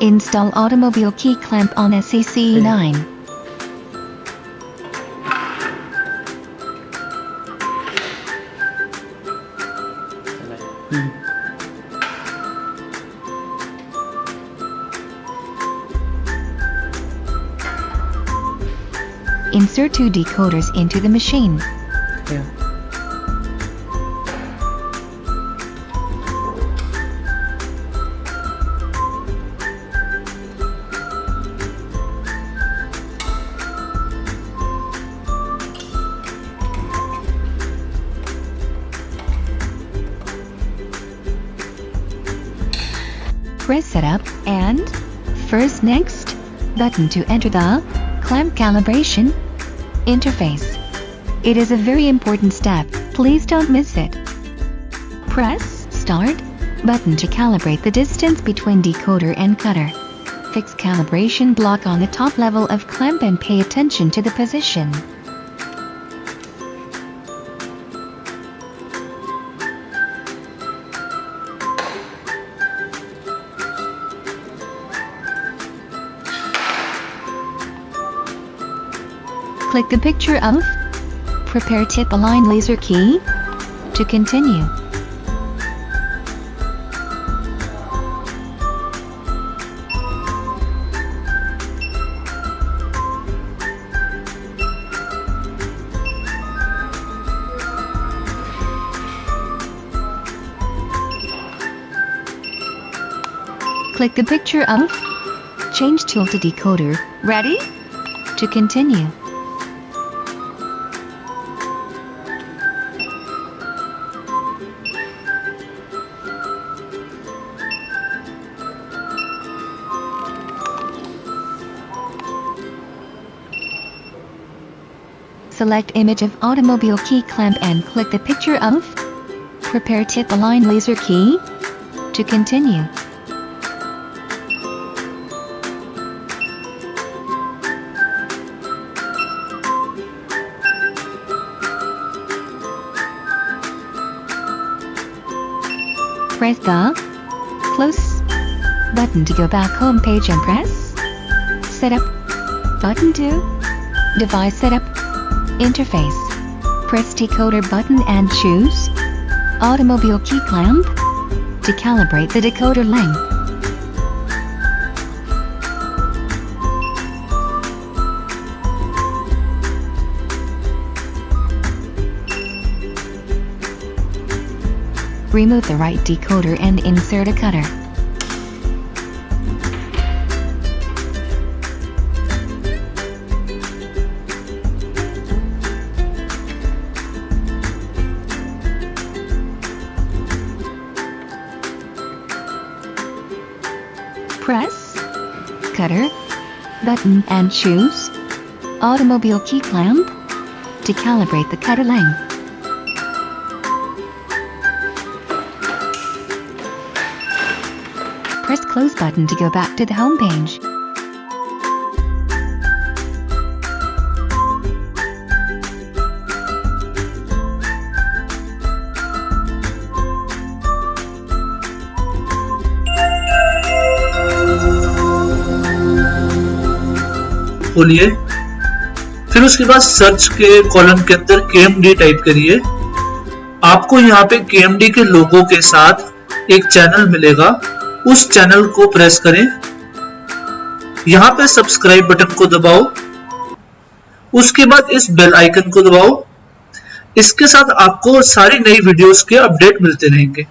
Install automobile key clamp on SEC9. Insert 2 decoders into the machine. Yeah. Press Setup and first Next button to enter the Clamp Calibration interface. It is a very important step, please don't miss it. Press Start button to calibrate the distance between decoder and cutter. Fix calibration block on the top level of clamp and pay attention to the position. Click the picture of Prepare Tip Align Laser Key to continue. Click the picture of Change Tool to Decoder. Ready? To continue. Select image of automobile key clamp and click the picture of Prepare Tip Align Laser Key to continue. Press the Close button to go back home page and press Setup button to Device Setup interface. Press decoder button and choose automobile key clamp to calibrate the decoder length. Remove the right decoder and insert a cutter. Press Cutter button and choose Automobile Key Clamp to calibrate the cutter length. Press Close button to go back to the home page. खोलिए, फिर उसके बाद search के column के अंदर KMD type करिए। आपको यहाँ पे KMD के लोगो के साथ एक चैनल मिलेगा, उस चैनल को प्रेस करें। यहाँ पे सब्सक्राइब बटन को दबाओ, उसके बाद इस बेल आइकन को दबाओ। इसके साथ आपको सारी नई वीडियोस के अपडेट मिलते रहेंगे।